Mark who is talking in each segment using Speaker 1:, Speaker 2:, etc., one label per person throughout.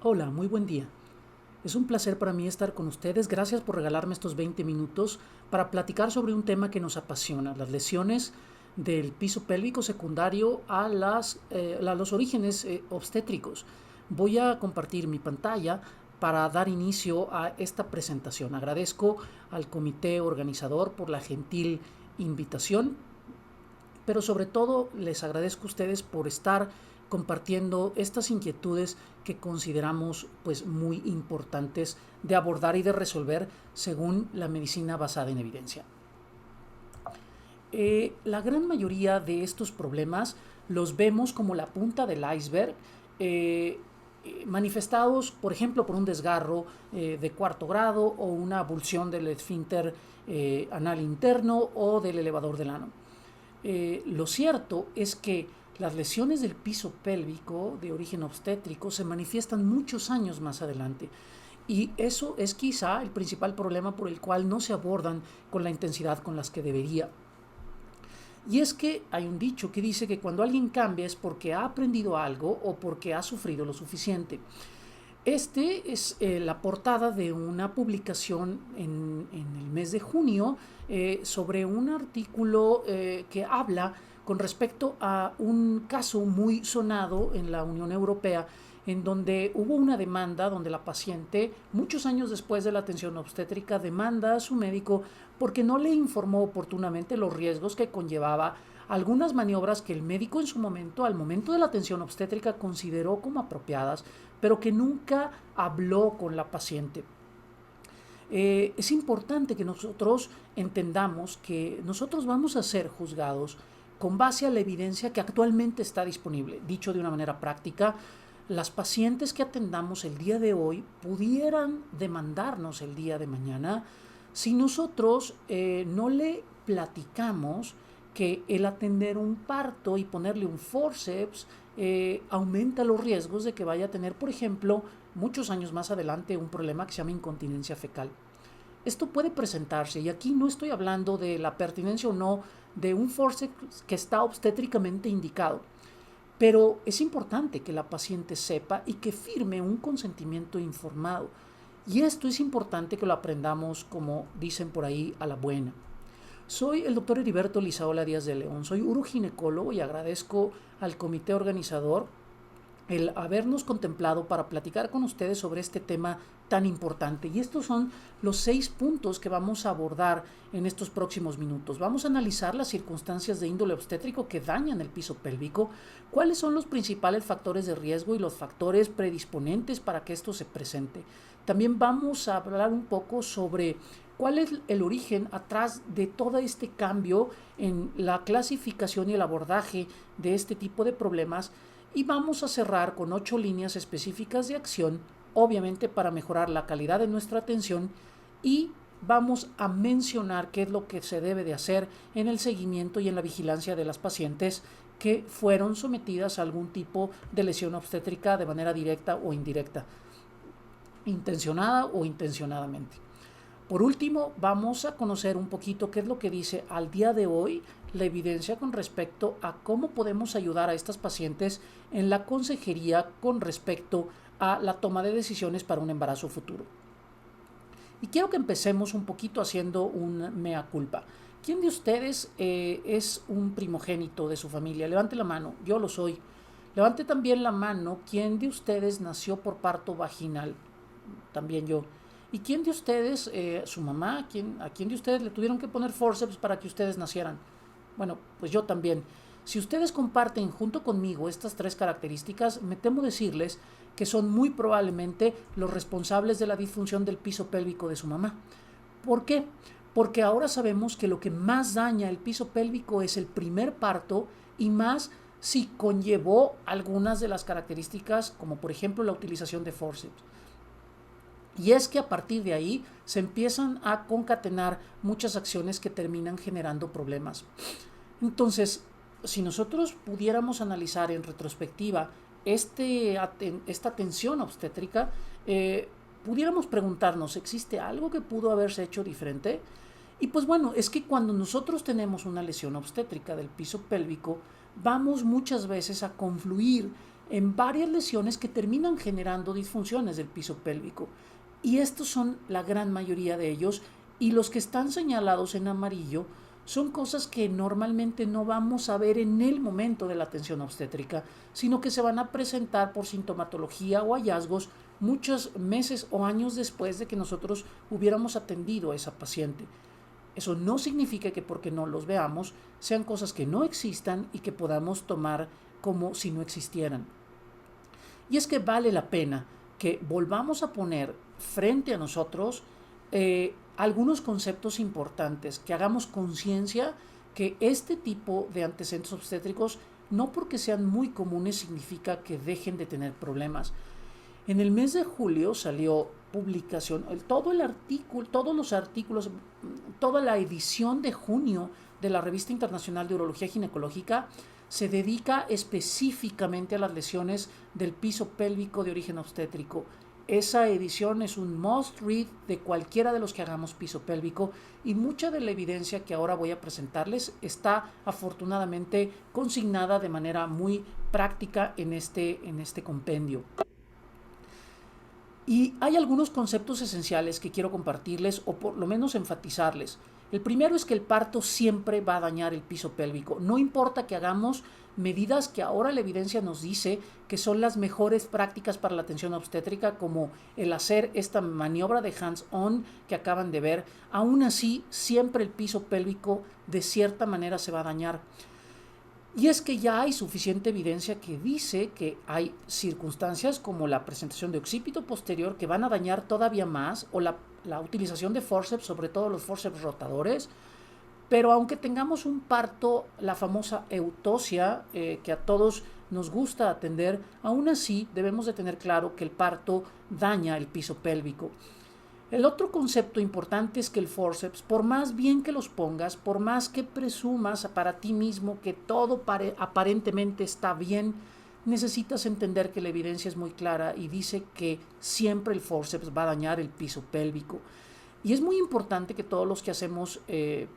Speaker 1: Hola, muy buen día. Es un placer para mí estar con ustedes. Gracias por regalarme estos 20 minutos para platicar sobre un tema que nos apasiona, las lesiones del piso pélvico secundario a los orígenes obstétricos. Voy a compartir mi pantalla para dar inicio a esta presentación. Agradezco al comité organizador por la gentil invitación, pero sobre todo les agradezco a ustedes por estar compartiendo estas inquietudes que consideramos pues muy importantes de abordar y de resolver según la medicina basada en evidencia. La gran mayoría de estos problemas los vemos como la punta del iceberg, manifestados, por ejemplo, por un desgarro de cuarto grado o una abulsión del esfínter anal interno o del elevador del ano. Lo cierto es que las lesiones del piso pélvico de origen obstétrico se manifiestan muchos años más adelante. Y eso es quizá el principal problema por el cual no se abordan con la intensidad con las que debería. Y es que hay un dicho que dice que cuando alguien cambia es porque ha aprendido algo o porque ha sufrido lo suficiente. Este es la portada de una publicación en el mes de junio sobre un artículo que habla con respecto a un caso muy sonado en la Unión Europea, en donde hubo una demanda donde la paciente, muchos años después de la atención obstétrica, demanda a su médico porque no le informó oportunamente los riesgos que conllevaba algunas maniobras que el médico en su momento, al momento de la atención obstétrica, consideró como apropiadas, pero que nunca habló con la paciente. Es importante que nosotros entendamos que nosotros vamos a ser juzgados con base a la evidencia que actualmente está disponible. Dicho de una manera práctica, las pacientes que atendamos el día de hoy pudieran demandarnos el día de mañana si nosotros no le platicamos que el atender un parto y ponerle un forceps aumenta los riesgos de que vaya a tener, por ejemplo, muchos años más adelante un problema que se llama incontinencia fecal. Esto puede presentarse, y aquí no estoy hablando de la pertinencia o no de un forceps que está obstétricamente indicado, pero es importante que la paciente sepa y que firme un consentimiento informado. Y esto es importante que lo aprendamos, como dicen por ahí, a la buena. Soy el doctor Heriberto Lizaola Díaz de León, soy uroginecólogo y agradezco al comité organizador el habernos contemplado para platicar con ustedes sobre este tema tan importante. Y estos son los 6 puntos que vamos a abordar en estos próximos minutos. Vamos a analizar las circunstancias de índole obstétrico que dañan el piso pélvico, cuáles son los principales factores de riesgo y los factores predisponentes para que esto se presente. También vamos a hablar un poco sobre cuál es el origen atrás de todo este cambio en la clasificación y el abordaje de este tipo de problemas. Y vamos a cerrar con 8 líneas específicas de acción, obviamente para mejorar la calidad de nuestra atención, y vamos a mencionar qué es lo que se debe de hacer en el seguimiento y en la vigilancia de las pacientes que fueron sometidas a algún tipo de lesión obstétrica de manera directa o indirecta, intencionada o intencionadamente. Por último, vamos a conocer un poquito qué es lo que dice al día de hoy la evidencia con respecto a cómo podemos ayudar a estas pacientes en la consejería con respecto a la toma de decisiones para un embarazo futuro. Y quiero que empecemos un poquito haciendo un mea culpa. ¿Quién de ustedes es un primogénito de su familia? Levante la mano, yo lo soy. Levante también la mano, ¿quién de ustedes nació por parto vaginal? También yo. ¿Y quién de ustedes, su mamá, a quién de ustedes le tuvieron que poner forceps para que ustedes nacieran? Bueno, pues yo también. Si ustedes comparten junto conmigo estas 3 características, me temo decirles que son muy probablemente los responsables de la disfunción del piso pélvico de su mamá. ¿Por qué? Porque ahora sabemos que lo que más daña el piso pélvico es el primer parto, y más si conllevó algunas de las características, como por ejemplo la utilización de forceps. Y es que a partir de ahí se empiezan a concatenar muchas acciones que terminan generando problemas. Entonces, si nosotros pudiéramos analizar en retrospectiva esta tensión obstétrica, pudiéramos preguntarnos, ¿existe algo que pudo haberse hecho diferente? Y pues bueno, es que cuando nosotros tenemos una lesión obstétrica del piso pélvico, vamos muchas veces a confluir en varias lesiones que terminan generando disfunciones del piso pélvico. Y estos son la gran mayoría de ellos, y los que están señalados en amarillo son cosas que normalmente no vamos a ver en el momento de la atención obstétrica, sino que se van a presentar por sintomatología o hallazgos muchos meses o años después de que nosotros hubiéramos atendido a esa paciente. Eso no significa que porque no los veamos sean cosas que no existan y que podamos tomar como si no existieran. Y es que vale la pena que volvamos a poner frente a nosotros algunos conceptos importantes, que hagamos conciencia que este tipo de antecedentes obstétricos, no porque sean muy comunes, significa que dejen de tener problemas. En el mes de julio salió publicación, todos los artículos, toda la edición de junio de la Revista Internacional de Urología Ginecológica se dedica específicamente a las lesiones del piso pélvico de origen obstétrico. Esa edición es un must read de cualquiera de los que hagamos piso pélvico, y mucha de la evidencia que ahora voy a presentarles está afortunadamente consignada de manera muy práctica en este compendio. Y hay algunos conceptos esenciales que quiero compartirles, o por lo menos enfatizarles. El primero es que el parto siempre va a dañar el piso pélvico. No importa que hagamos medidas que ahora la evidencia nos dice que son las mejores prácticas para la atención obstétrica, como el hacer esta maniobra de hands-on que acaban de ver, aún así siempre el piso pélvico de cierta manera se va a dañar. Y es que ya hay suficiente evidencia que dice que hay circunstancias como la presentación de occipito posterior que van a dañar todavía más, o la utilización de forceps, sobre todo los forceps rotadores. Pero aunque tengamos un parto, la famosa eutosia, que a todos nos gusta atender, aún así debemos de tener claro que el parto daña el piso pélvico. El otro concepto importante es que el forceps, por más bien que los pongas, por más que presumas para ti mismo que todo aparentemente está bien, necesitas entender que la evidencia es muy clara y dice que siempre el forceps va a dañar el piso pélvico. Y es muy importante que todos los que hacemos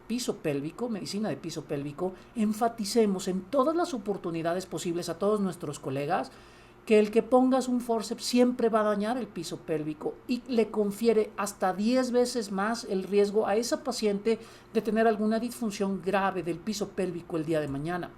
Speaker 1: piso pélvico, medicina de piso pélvico, enfaticemos en todas las oportunidades posibles a todos nuestros colegas que el que pongas un forceps siempre va a dañar el piso pélvico y le confiere hasta 10 veces más el riesgo a esa paciente de tener alguna disfunción grave del piso pélvico el día de mañana.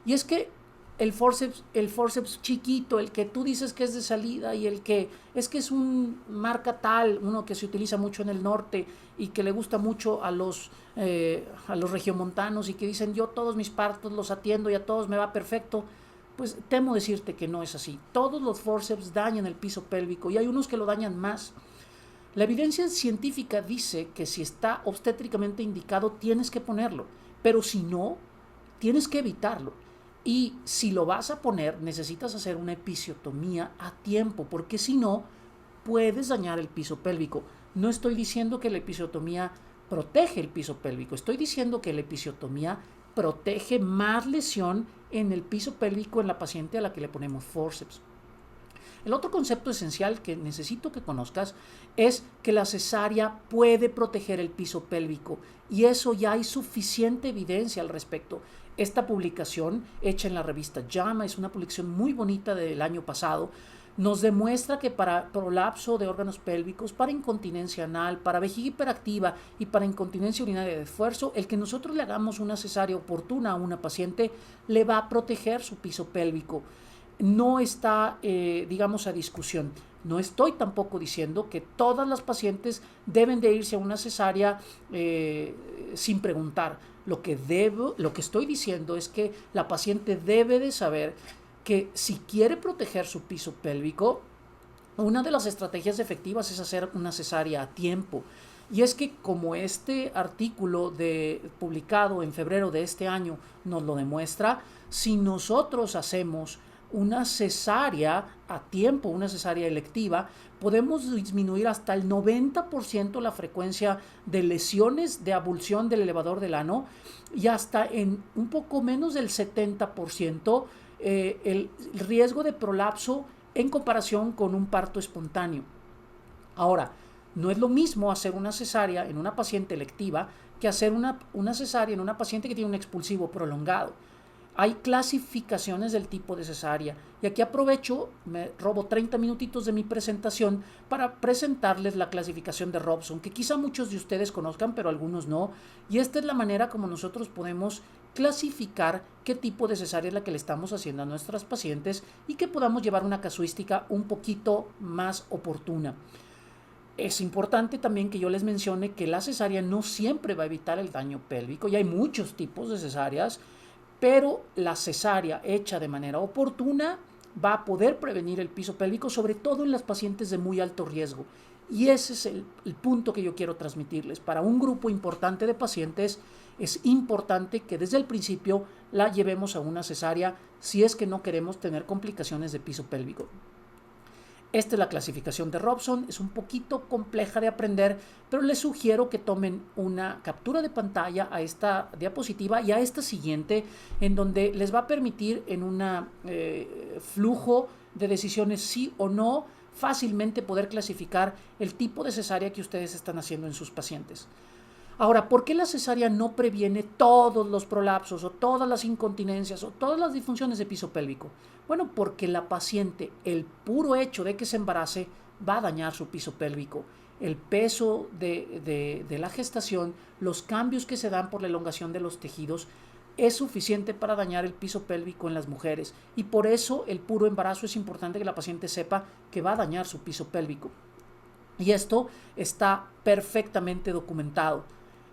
Speaker 1: Y es que el forceps chiquito, el que tú dices que es de salida y el que es un marca tal, uno que se utiliza mucho en el norte y que le gusta mucho a los regiomontanos y que dicen yo todos mis partos los atiendo y a todos me va perfecto, pues temo decirte que no es así. Todos los forceps dañan el piso pélvico y hay unos que lo dañan más. La evidencia científica dice que si está obstétricamente indicado tienes que ponerlo, pero si no, tienes que evitarlo. Y si lo vas a poner, necesitas hacer una episiotomía a tiempo, porque si no, puedes dañar el piso pélvico. No estoy diciendo que la episiotomía protege el piso pélvico, estoy diciendo que la episiotomía protege más lesión en el piso pélvico en la paciente a la que le ponemos forceps. El otro concepto esencial que necesito que conozcas es que la cesárea puede proteger el piso pélvico, y eso ya hay suficiente evidencia al respecto. Esta publicación, hecha en la revista JAMA, es una publicación muy bonita del año pasado, nos demuestra que para prolapso de órganos pélvicos, para incontinencia anal, para vejiga hiperactiva y para incontinencia urinaria de esfuerzo, el que nosotros le hagamos una cesárea oportuna a una paciente le va a proteger su piso pélvico. No está, a discusión. No estoy tampoco diciendo que todas las pacientes deben de irse a una cesárea sin preguntar. Lo que estoy diciendo es que la paciente debe de saber que si quiere proteger su piso pélvico, una de las estrategias efectivas es hacer una cesárea a tiempo. Y es que como este artículo publicado en febrero de este año nos lo demuestra, si nosotros hacemos una cesárea a tiempo, una cesárea electiva, podemos disminuir hasta el 90% la frecuencia de lesiones de abulsión del elevador del ano y hasta en un poco menos del 70% el riesgo de prolapso en comparación con un parto espontáneo. Ahora, no es lo mismo hacer una cesárea en una paciente electiva que hacer una cesárea en una paciente que tiene un expulsivo prolongado. Hay clasificaciones del tipo de cesárea y aquí aprovecho, me robo 30 minutitos de mi presentación para presentarles la clasificación de Robson, que quizá muchos de ustedes conozcan, pero algunos no. Y esta es la manera como nosotros podemos clasificar qué tipo de cesárea es la que le estamos haciendo a nuestras pacientes y que podamos llevar una casuística un poquito más oportuna. Es importante también que yo les mencione que la cesárea no siempre va a evitar el daño pélvico y hay muchos tipos de cesáreas, pero la cesárea hecha de manera oportuna va a poder prevenir el piso pélvico, sobre todo en las pacientes de muy alto riesgo. Y ese es el punto que yo quiero transmitirles. Para un grupo importante de pacientes es importante que desde el principio la llevemos a una cesárea si es que no queremos tener complicaciones de piso pélvico. Esta es la clasificación de Robson, es un poquito compleja de aprender, pero les sugiero que tomen una captura de pantalla a esta diapositiva y a esta siguiente, en donde les va a permitir en un flujo de decisiones sí o no, fácilmente poder clasificar el tipo de cesárea que ustedes están haciendo en sus pacientes. Ahora, ¿por qué la cesárea no previene todos los prolapsos o todas las incontinencias o todas las disfunciones de piso pélvico? Bueno, porque la paciente, el puro hecho de que se embarace, va a dañar su piso pélvico. El peso de la gestación, los cambios que se dan por la elongación de los tejidos, es suficiente para dañar el piso pélvico en las mujeres. Y por eso el puro embarazo es importante que la paciente sepa que va a dañar su piso pélvico. Y esto está perfectamente documentado.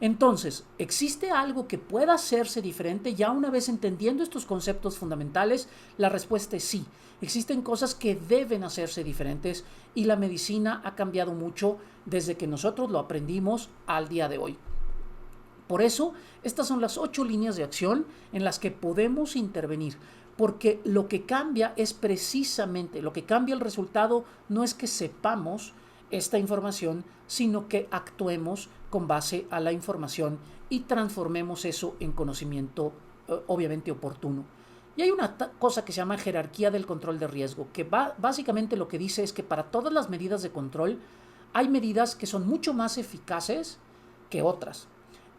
Speaker 1: Entonces, ¿existe algo que pueda hacerse diferente? Ya una vez entendiendo estos conceptos fundamentales, la respuesta es sí. Existen cosas que deben hacerse diferentes y la medicina ha cambiado mucho desde que nosotros lo aprendimos al día de hoy. Por eso, estas son las 8 líneas de acción en las que podemos intervenir, porque lo que cambia es precisamente, lo que cambia el resultado no es que sepamos esta información, sino que actuemos con base a la información y transformemos eso en conocimiento obviamente oportuno. Y hay una cosa que se llama jerarquía del control de riesgo, que básicamente lo que dice es que para todas las medidas de control hay medidas que son mucho más eficaces que otras.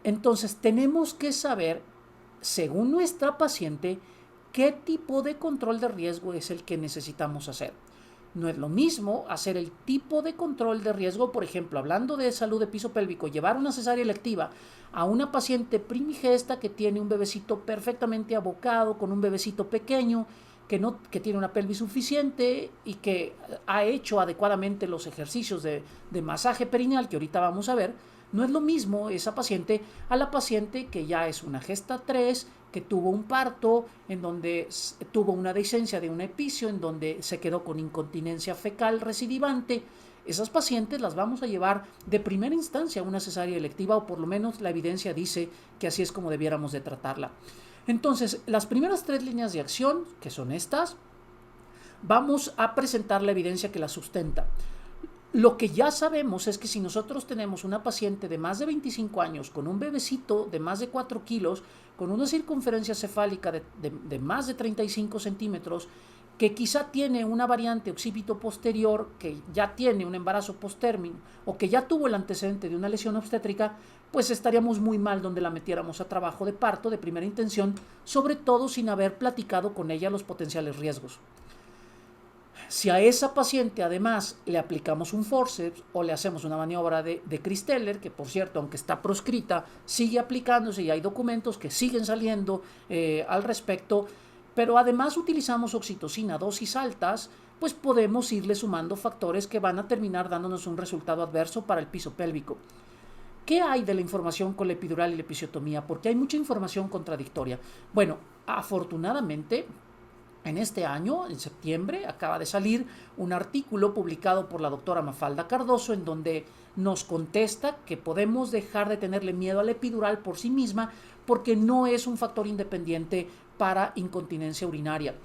Speaker 1: Entonces tenemos que saber, según nuestra paciente, qué tipo de control de riesgo es el que necesitamos hacer. No es lo mismo hacer el tipo de control de riesgo, por ejemplo, hablando de salud de piso pélvico, llevar una cesárea electiva a una paciente primigesta que tiene un bebecito perfectamente abocado, con un bebecito pequeño, que tiene una pelvis suficiente y que ha hecho adecuadamente los ejercicios de masaje perineal, que ahorita vamos a ver. No es lo mismo esa paciente a la paciente que ya es una gesta 3, que tuvo un parto, en donde tuvo una dehiscencia de un epicio, en donde se quedó con incontinencia fecal recidivante. Esas pacientes las vamos a llevar de primera instancia a una cesárea electiva, o por lo menos la evidencia dice que así es como debiéramos de tratarla. Entonces, las primeras 3 líneas de acción, que son estas, vamos a presentar la evidencia que la sustenta. Lo que ya sabemos es que si nosotros tenemos una paciente de más de 25 años con un bebecito de más de 4 kilos, con una circunferencia cefálica de más de 35 centímetros, que quizá tiene una variante occipito posterior, que ya tiene un embarazo posttérmino o que ya tuvo el antecedente de una lesión obstétrica, pues estaríamos muy mal donde la metiéramos a trabajo de parto de primera intención, sobre todo sin haber platicado con ella los potenciales riesgos. Si a esa paciente además le aplicamos un forceps o le hacemos una maniobra de Christeller, que por cierto, aunque está proscrita, sigue aplicándose y hay documentos que siguen saliendo al respecto, pero además utilizamos oxitocina a dosis altas, pues podemos irle sumando factores que van a terminar dándonos un resultado adverso para el piso pélvico. ¿Qué hay de la información con la epidural y la episiotomía? Porque hay mucha información contradictoria. Bueno, afortunadamente, en este año, en septiembre, acaba de salir un artículo publicado por la doctora Mafalda Cardoso en donde nos contesta que podemos dejar de tenerle miedo a la epidural por sí misma porque no es un factor independiente para incontinencia urinaria.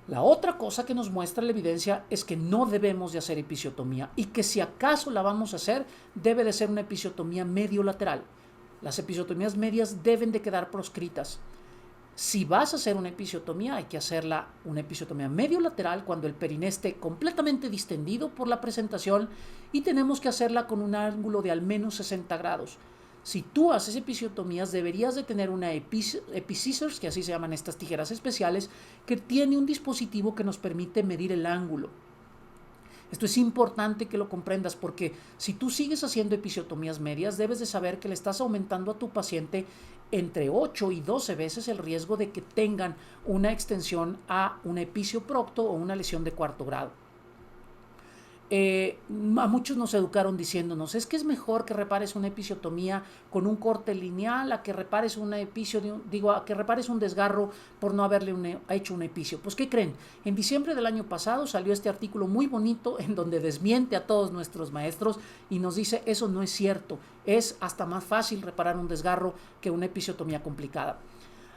Speaker 1: La otra cosa que nos muestra la evidencia es que no debemos de hacer episiotomía y que si acaso la vamos a hacer, debe de ser una episiotomía medio-lateral. Las episiotomías medias deben de quedar proscritas. Si vas a hacer una episiotomía, hay que hacerla una episiotomía medio-lateral cuando el periné esté completamente distendido por la presentación y tenemos que hacerla con un ángulo de al menos 60 grados. Si tú haces episiotomías, deberías de tener una episcissors, que así se llaman estas tijeras especiales, que tiene un dispositivo que nos permite medir el ángulo. Esto es importante que lo comprendas porque si tú sigues haciendo episiotomías medias, debes de saber que le estás aumentando a tu paciente entre 8 y 12 veces el riesgo de que tengan una extensión a un episioprocto o una lesión de cuarto grado. A muchos nos educaron diciéndonos, es que es mejor que repares una episiotomía con un corte lineal a que repares a que repares un desgarro por no haberle hecho un epicio. Pues, ¿qué creen? En diciembre del año pasado salió este artículo muy bonito en donde desmiente a todos nuestros maestros y nos dice, eso no es cierto, es hasta más fácil reparar un desgarro que una episiotomía complicada.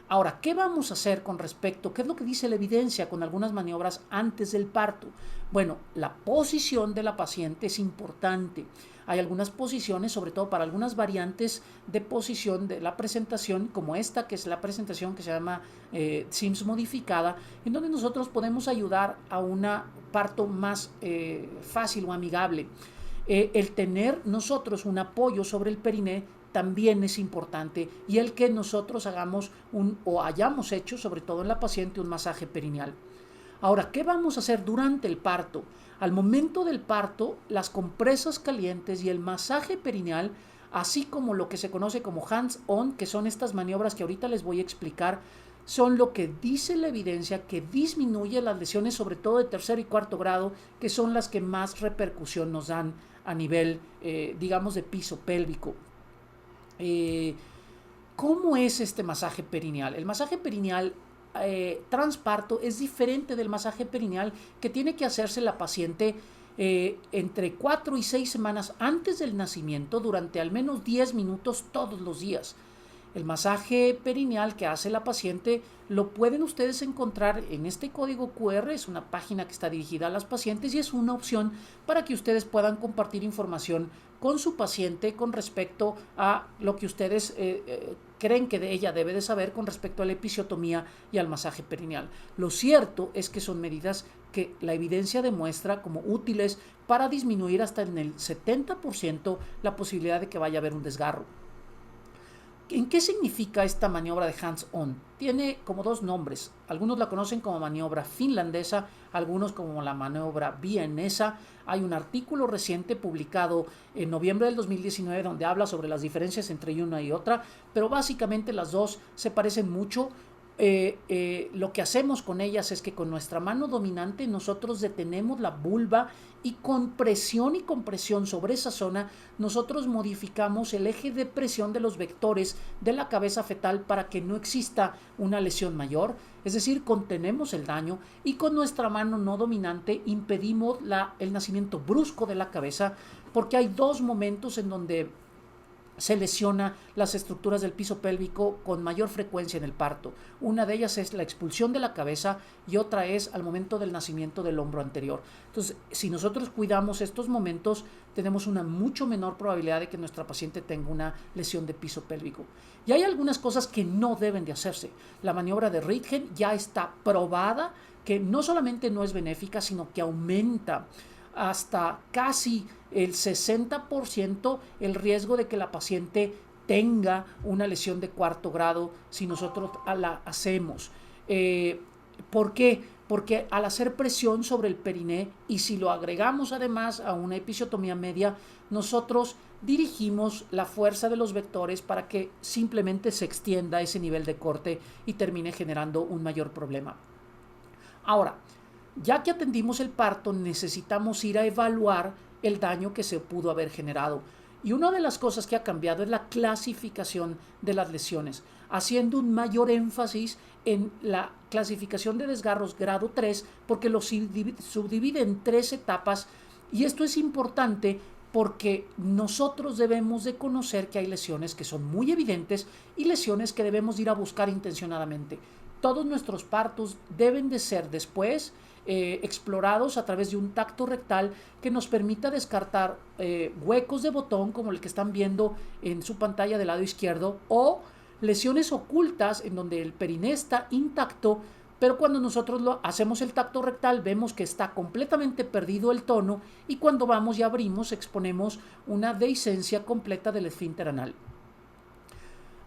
Speaker 1: Ahora, ¿qué vamos a hacer con respecto? ¿Qué es lo que dice la evidencia con algunas maniobras antes del parto? Bueno, la posición de la paciente es importante. Hay algunas posiciones, sobre todo para algunas variantes de posición de la presentación, como esta, que es la presentación que se llama SIMS modificada, en donde nosotros podemos ayudar a un parto más fácil o amigable. El tener nosotros un apoyo sobre el periné también es importante, y el que nosotros hagamos o hayamos hecho, sobre todo en la paciente, un masaje perineal. Ahora, ¿qué vamos a hacer durante el parto? Al momento del parto, las compresas calientes y el masaje perineal, así como lo que se conoce como hands-on, que son estas maniobras que ahorita les voy a explicar, son lo que dice la evidencia que disminuye las lesiones, sobre todo de tercer y cuarto grado, que son las que más repercusión nos dan a nivel, digamos, de piso pélvico. ¿Cómo es este masaje perineal? El masaje perineal transparto es diferente del masaje perineal que tiene que hacerse la paciente entre 4 y 6 semanas antes del nacimiento durante al menos 10 minutos todos los días. El masaje perineal que hace la paciente lo pueden ustedes encontrar en este código QR, es una página que está dirigida a las pacientes y es una opción para que ustedes puedan compartir información con su paciente con respecto a lo que ustedes creen que ella debe de saber con respecto a la episiotomía y al masaje perineal. Lo cierto es que son medidas que la evidencia demuestra como útiles para disminuir hasta en el 70% la posibilidad de que vaya a haber un desgarro. ¿En qué significa esta maniobra de hands-on? Tiene como dos nombres. Algunos la conocen como maniobra finlandesa, algunos como la maniobra vienesa. Hay un artículo reciente publicado en noviembre del 2019 donde habla sobre las diferencias entre una y otra, pero básicamente las dos se parecen mucho. Lo que hacemos con ellas es que con nuestra mano dominante nosotros detenemos la vulva y con presión y compresión sobre esa zona nosotros modificamos el eje de presión de los vectores de la cabeza fetal para que no exista una lesión mayor, es decir, contenemos el daño y con nuestra mano no dominante impedimos el nacimiento brusco de la cabeza, porque hay dos momentos en donde se lesiona las estructuras del piso pélvico con mayor frecuencia en el parto. Una de ellas es la expulsión de la cabeza y otra es al momento del nacimiento del hombro anterior. Entonces, si nosotros cuidamos estos momentos, tenemos una mucho menor probabilidad de que nuestra paciente tenga una lesión de piso pélvico. Y hay algunas cosas que no deben de hacerse. La maniobra de Ritgen ya está probada que no solamente no es benéfica, sino que aumenta hasta casi el 60% el riesgo de que la paciente tenga una lesión de cuarto grado si nosotros la hacemos. ¿Por qué? Porque al hacer presión sobre el periné y si lo agregamos además a una episiotomía media, nosotros dirigimos la fuerza de los vectores para que simplemente se extienda ese nivel de corte y termine generando un mayor problema. Ahora, ya que atendimos el parto, necesitamos ir a evaluar el daño que se pudo haber generado. Y una de las cosas que ha cambiado es la clasificación de las lesiones, haciendo un mayor énfasis en la clasificación de desgarros grado 3, porque lo subdivide en 3 etapas. Y esto es importante porque nosotros debemos de conocer que hay lesiones que son muy evidentes y lesiones que debemos ir a buscar intencionadamente. Todos nuestros partos deben de ser después explorados a través de un tacto rectal que nos permita descartar huecos de botón como el que están viendo en su pantalla del lado izquierdo o lesiones ocultas en donde el periné está intacto, pero cuando nosotros hacemos el tacto rectal vemos que está completamente perdido el tono y cuando vamos y abrimos exponemos una dehiscencia completa del esfínter anal.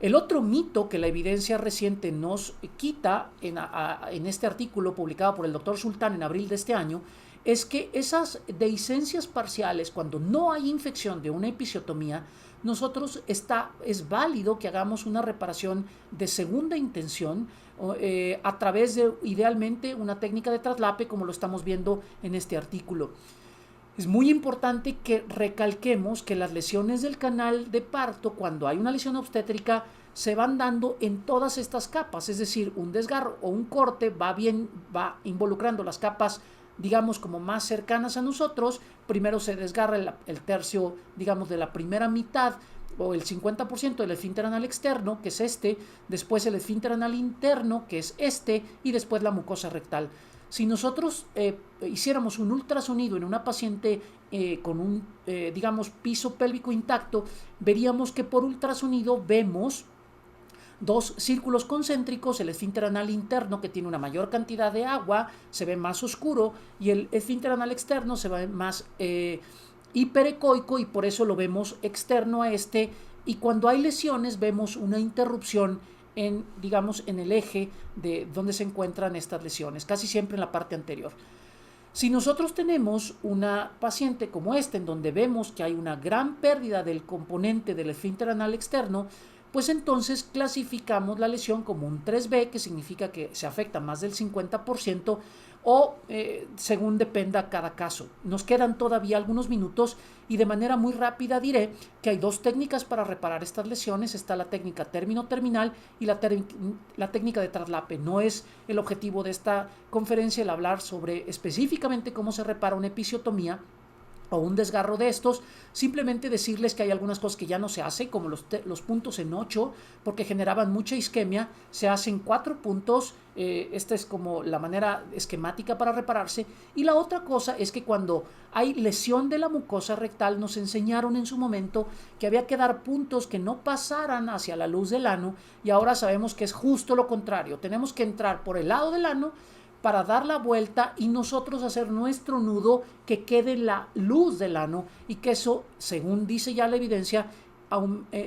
Speaker 1: El otro mito que la evidencia reciente nos quita en este artículo publicado por el doctor Sultán en abril de este año es que esas dehiscencias parciales, cuando no hay infección de una episiotomía, es válido que hagamos una reparación de segunda intención a través de, idealmente, una técnica de traslape, como lo estamos viendo en este artículo. Es muy importante que recalquemos que las lesiones del canal de parto, cuando hay una lesión obstétrica, se van dando en todas estas capas, es decir, un desgarro o un corte va involucrando las capas, digamos, como más cercanas a nosotros. Primero se desgarra el tercio, digamos, de la primera mitad o el 50% del esfínter anal externo, que es este, después el esfínter anal interno, que es este, y después la mucosa rectal. Si nosotros hiciéramos un ultrasonido en una paciente con un, digamos, piso pélvico intacto, veríamos que por ultrasonido vemos dos círculos concéntricos, el esfínter anal interno, que tiene una mayor cantidad de agua, se ve más oscuro, y el esfínter anal externo se ve más hiperecoico, y por eso lo vemos externo a este, y cuando hay lesiones vemos una interrupción digamos, en el eje de donde se encuentran estas lesiones, casi siempre en la parte anterior. Si nosotros tenemos una paciente como esta, en donde vemos que hay una gran pérdida del componente del esfínter anal externo, pues entonces clasificamos la lesión como un 3B, que significa que se afecta más del 50%, o según dependa cada caso. Nos quedan todavía algunos minutos y de manera muy rápida diré que hay dos técnicas para reparar estas lesiones. Está la técnica término-terminal y la técnica de traslape. No es el objetivo de esta conferencia el hablar sobre específicamente cómo se repara una episiotomía o un desgarro de estos, simplemente decirles que hay algunas cosas que ya no se hacen, como los puntos en 8, porque generaban mucha isquemia. Se hacen 4 puntos, esta es como la manera esquemática para repararse. Y la otra cosa es que cuando hay lesión de la mucosa rectal, nos enseñaron en su momento que había que dar puntos que no pasaran hacia la luz del ano, y ahora sabemos que es justo lo contrario. Tenemos que entrar por el lado del ano para dar la vuelta y nosotros hacer nuestro nudo que quede la luz del ano, y que eso, según dice ya la evidencia,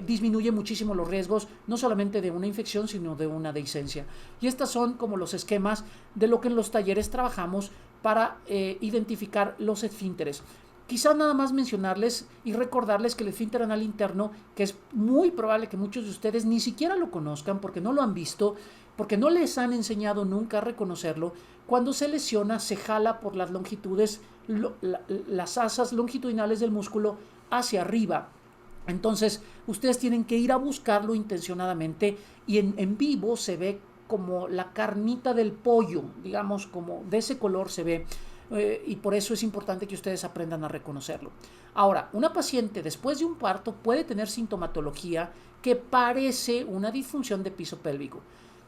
Speaker 1: disminuye muchísimo los riesgos, no solamente de una infección, sino de una dehiscencia. Y estas son como los esquemas de lo que en los talleres trabajamos para identificar los esfínteres. Quizás nada más mencionarles y recordarles que el esfínter anal interno, que es muy probable que muchos de ustedes ni siquiera lo conozcan porque no lo han visto, porque no les han enseñado nunca a reconocerlo, cuando se lesiona se jala por las longitudes, las asas longitudinales del músculo hacia arriba. Entonces ustedes tienen que ir a buscarlo intencionadamente, y en vivo se ve como la carnita del pollo, digamos, como de ese color se ve. Y por eso es importante que ustedes aprendan a reconocerlo. Ahora, una paciente después de un parto puede tener sintomatología que parece una disfunción de piso pélvico,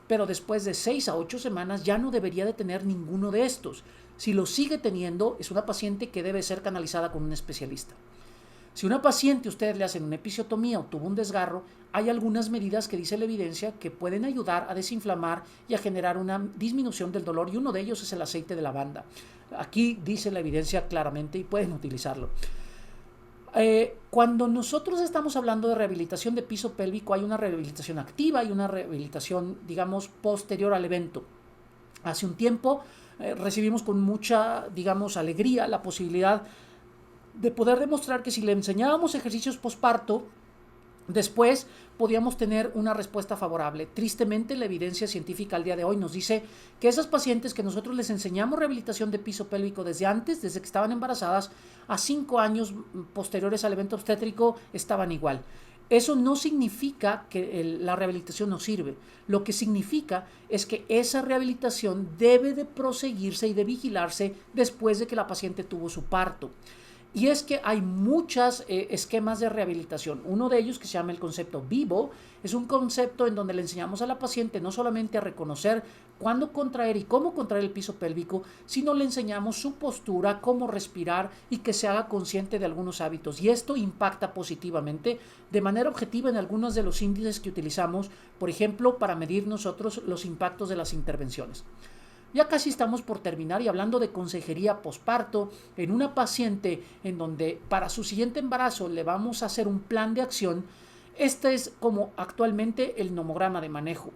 Speaker 1: pero después de 6 a 8 semanas ya no debería de tener ninguno de estos. Si lo sigue teniendo, es una paciente que debe ser canalizada con un especialista. Si una paciente ustedes le hacen una episiotomía o tuvo un desgarro, hay algunas medidas que dice la evidencia que pueden ayudar a desinflamar y a generar una disminución del dolor, y uno de ellos es el aceite de lavanda. Aquí dice la evidencia claramente y pueden utilizarlo. Cuando nosotros estamos hablando de rehabilitación de piso pélvico, hay una rehabilitación activa y una rehabilitación, digamos, posterior al evento. Hace un tiempo recibimos con mucha, digamos, alegría la posibilidad de poder demostrar que si le enseñábamos ejercicios posparto, después podíamos tener una respuesta favorable. Tristemente, la evidencia científica al día de hoy nos dice que esas pacientes que nosotros les enseñamos rehabilitación de piso pélvico desde que estaban embarazadas, a 5 años posteriores al evento obstétrico estaban igual. Eso no significa que la rehabilitación no sirve. Lo que significa es que esa rehabilitación debe de proseguirse y de vigilarse después de que la paciente tuvo su parto. Y es que hay muchos esquemas de rehabilitación. Uno de ellos, que se llama el concepto vivo, es un concepto en donde le enseñamos a la paciente no solamente a reconocer cuándo contraer y cómo contraer el piso pélvico, sino le enseñamos su postura, cómo respirar, y que se haga consciente de algunos hábitos. Y esto impacta positivamente de manera objetiva en algunos de los índices que utilizamos, por ejemplo, para medir nosotros los impactos de las intervenciones. Ya casi estamos por terminar, y hablando de consejería posparto en una paciente en donde para su siguiente embarazo le vamos a hacer un plan de acción, Este es como actualmente el nomograma de manejo.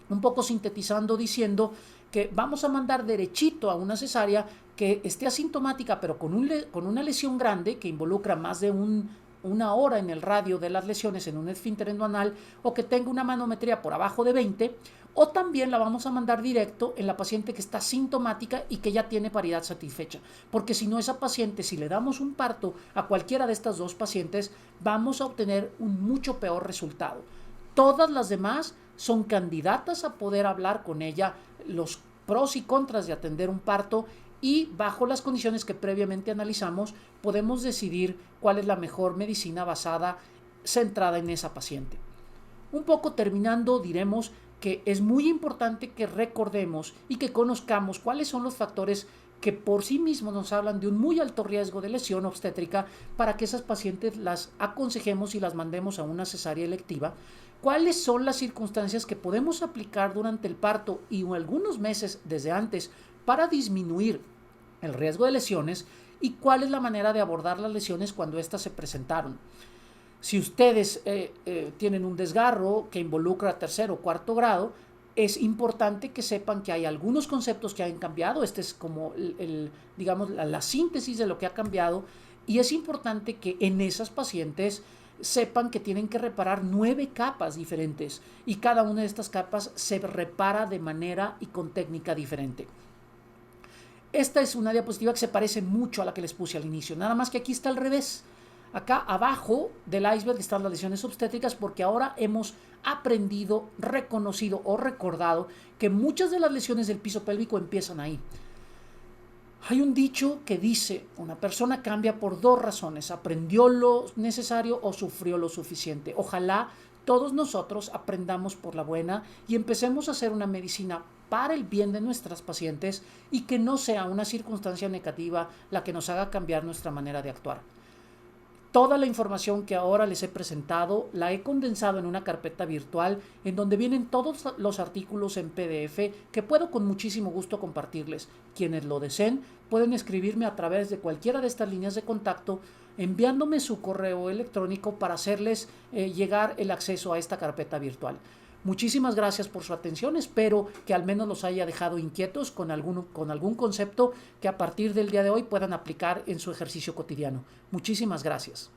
Speaker 1: Un poco sintetizando diciendo que vamos a mandar derechito a una cesárea que esté asintomática pero con una lesión grande que involucra más de una hora en el radio de las lesiones en un esfínter endoanal, o que tenga una manometría por abajo de 20, o también la vamos a mandar directo en la paciente que está sintomática y que ya tiene paridad satisfecha, porque si no, esa paciente, si le damos un parto a cualquiera de estas dos pacientes, vamos a obtener un mucho peor resultado. Todas las demás son candidatas a poder hablar con ella los pros y contras de atender un parto, y bajo las condiciones que previamente analizamos podemos decidir cuál es la mejor medicina centrada en esa paciente. Un poco terminando, diremos que es muy importante que recordemos y que conozcamos cuáles son los factores que por sí mismos nos hablan de un muy alto riesgo de lesión obstétrica, para que esas pacientes las aconsejemos y las mandemos a una cesárea electiva. ¿Cuáles son las circunstancias que podemos aplicar durante el parto y algunos meses desde antes para disminuir el riesgo de lesiones? ¿Y cuál es la manera de abordar las lesiones cuando éstas se presentaron? Si ustedes tienen un desgarro que involucra tercero o cuarto grado, es importante que sepan que hay algunos conceptos que han cambiado. Este es como digamos, la síntesis de lo que ha cambiado, y es importante que en esas pacientes sepan que tienen que reparar 9 capas diferentes, y cada una de estas capas se repara de manera y con técnica diferente. Esta es una diapositiva que se parece mucho a la que les puse al inicio, nada más que aquí está al revés. Acá abajo del iceberg están las lesiones obstétricas, porque ahora hemos aprendido, reconocido o recordado que muchas de las lesiones del piso pélvico empiezan ahí. Hay un dicho que dice: una persona cambia por 2 razones, aprendió lo necesario o sufrió lo suficiente. Ojalá todos nosotros aprendamos por la buena y empecemos a hacer una medicina para el bien de nuestras pacientes, y que no sea una circunstancia negativa la que nos haga cambiar nuestra manera de actuar. Toda la información que ahora les he presentado la he condensado en una carpeta virtual en donde vienen todos los artículos en PDF que puedo con muchísimo gusto compartirles. Quienes lo deseen pueden escribirme a través de cualquiera de estas líneas de contacto, enviándome su correo electrónico para hacerles llegar el acceso a esta carpeta virtual. Muchísimas gracias por su atención. Espero que al menos los haya dejado inquietos con algún concepto que a partir del día de hoy puedan aplicar en su ejercicio cotidiano. Muchísimas gracias.